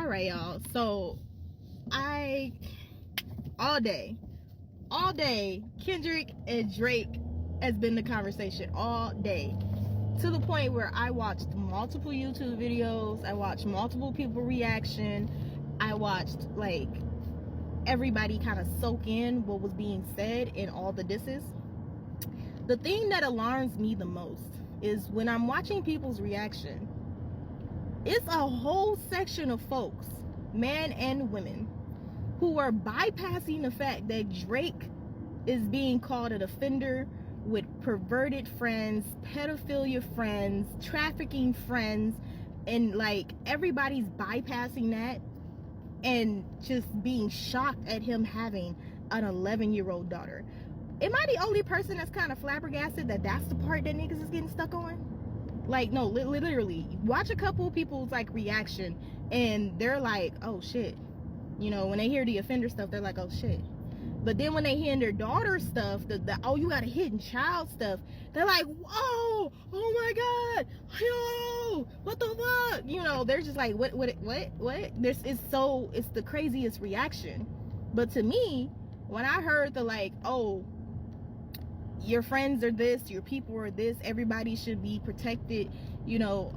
right, y'all. So all day, Kendrick and Drake has been the conversation all day, to the point where I watched multiple YouTube videos, I watched multiple people reaction, I watched like everybody kind of soak in what was being said in all the disses. The thing that alarms me the most is when I'm watching people's reaction, it's a whole section of folks, men and women, who are bypassing the fact that Drake is being called an offender with perverted friends, pedophilia friends, trafficking friends, and like everybody's bypassing that and just being shocked at him having an 11-year-old daughter. Am I the only person that's kind of flabbergasted that that's the part that niggas is getting stuck on? Like, no, literally, watch a couple people's like reaction and they're like, oh shit. You know, when they hear the offender stuff, they're like, oh shit. But then when they hear their daughter stuff, the oh, you got a hidden child stuff, they're like, whoa, oh my god, yo, what the fuck? You know, they're just like, what? This is so, it's the craziest reaction. But to me, when I heard the like, oh, your friends are this, your people are this, everybody should be protected, you know,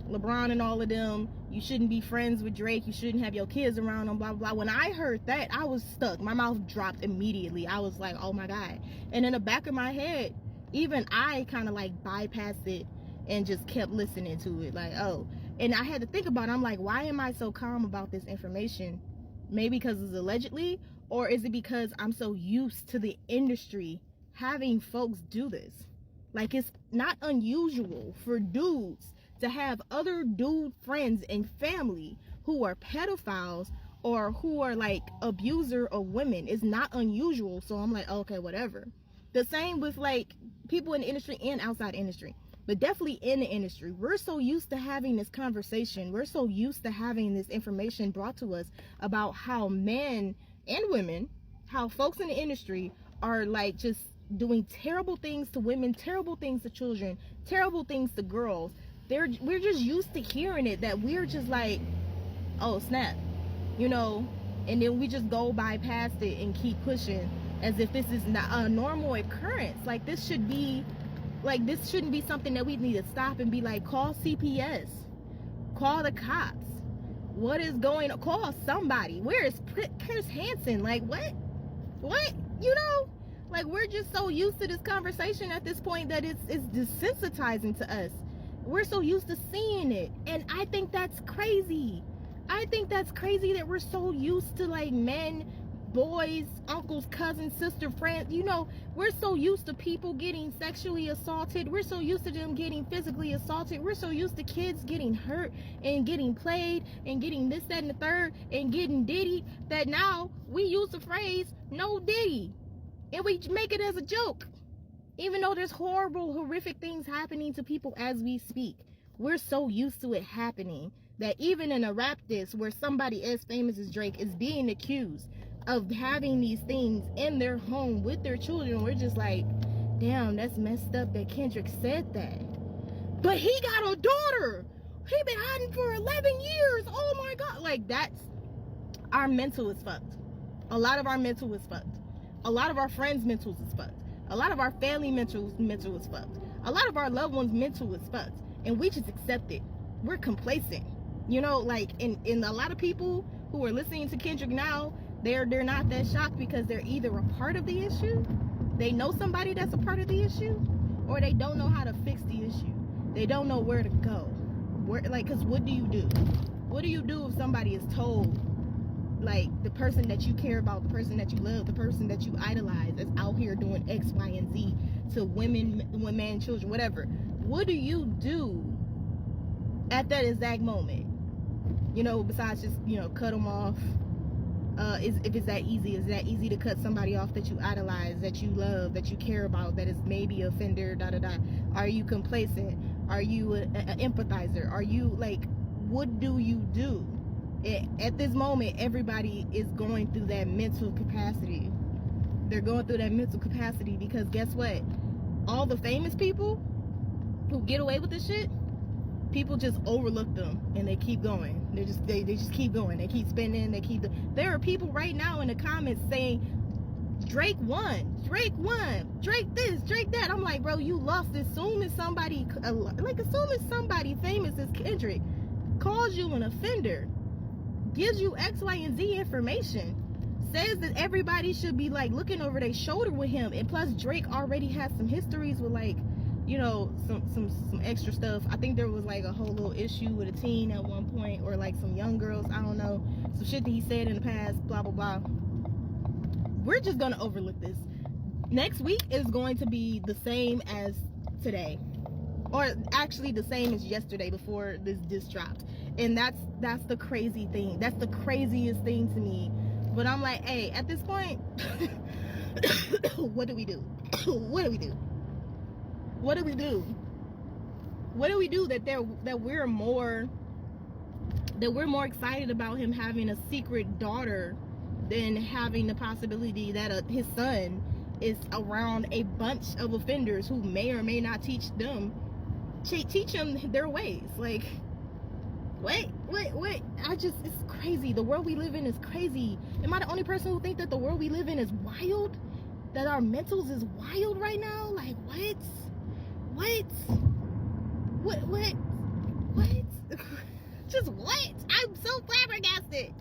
LeBron and all of them, you shouldn't be friends with Drake, you shouldn't have your kids around him, blah blah blah. When I heard that, I was stuck. My mouth dropped immediately. I was like, oh my god. And in the back of my head, even I kind of like bypassed it and just kept listening to it, like, oh. And I had to think about it. I'm like, why am I so calm about this information? Maybe because it's allegedly, or is it because I'm so used to the industry having folks do this? Like, it's not unusual for dudes to have other dude friends and family who are pedophiles or who are like abuser of women. It's not unusual. So I'm like, okay, whatever. The same with like people in the industry and outside industry, but definitely in the industry. We're so used to having this conversation. We're so used to having this information brought to us about how men and women, how folks in the industry are like just doing terrible things to women, terrible things to children, terrible things to girls. We're just used to hearing it, that we're just like, oh snap, you know, and then we just go bypass it and keep pushing as if this is not a normal occurrence. Like, this shouldn't be something that we need to stop and be like, call CPS, call the cops, what is going on, call somebody. Where is Chris Hansen? Like, what, you know? Like, we're just so used to this conversation at this point that it's desensitizing to us. We're so used to seeing it, and I think that's crazy. I think that's crazy that we're so used to like men, boys, uncles, cousins, sister, friends, you know, we're so used to people getting sexually assaulted. We're so used to them getting physically assaulted. We're so used to kids getting hurt and getting played and getting this, that, and the third and getting diddy, that now we use the phrase no diddy and we make it as a joke. Even though there's horrible, horrific things happening to people as we speak, we're so used to it happening that even in a rap diss where somebody as famous as Drake is being accused of having these things in their home with their children, we're just like, damn, that's messed up that Kendrick said that. But he got a daughter. He been hiding for 11 years. Oh my God. Like, that's, our mental is fucked. A lot of our mental is fucked. A lot of our friends' mental is fucked. A lot of our family mental is fucked. A lot of our loved ones' mental is fucked. And we just accept it. We're complacent. You know, like, in a lot of people who are listening to Kendrick now, they're not that shocked because they're either a part of the issue, they know somebody that's a part of the issue, or they don't know how to fix the issue. They don't know where to go. Because what do you do? What do you do if somebody is told, like, the person that you care about, the person that you love, the person that you idolize is out here doing X, Y, and Z to women, children, whatever? What do you do at that exact moment? You know, besides just, you know, cut them off. If it's that easy, is that easy to cut somebody off that you idolize, that you love, that you care about, that is maybe a offender, Are you complacent? Are you an empathizer? Are you, like, what do you do? At this moment, everybody is going through that mental capacity. They're going through that mental capacity because guess what? All the famous people who get away with this shit, people just overlook them and they keep going. They just keep going. They keep spending. There are people right now in the comments saying Drake won, Drake this, Drake that. I'm like, bro, you lost as soon as somebody famous as Kendrick calls you an offender, gives you X, Y, and Z information, says that everybody should be like looking over their shoulder with him, and plus Drake already has some histories with, like, you know, some extra stuff. I think there was like a whole little issue with a teen at one point, or like some young girls, I don't know, some shit that he said in the past, blah blah blah. We're just gonna overlook this. Next week is going to be the same as today, or actually the same as yesterday before this diss dropped. And that's the crazy thing. That's the craziest thing to me. But I'm like, hey, at this point, what do we do? What do we do? What do we do? What do we do that we're more excited about him having a secret daughter than having the possibility that his son is around a bunch of offenders who may or may not teach him their ways? Like, wait, it's crazy. The world we live in is crazy. Am I the only person who think that the world we live in is wild? That our mentals is wild right now? Like, what? Just what? I'm so flabbergasted.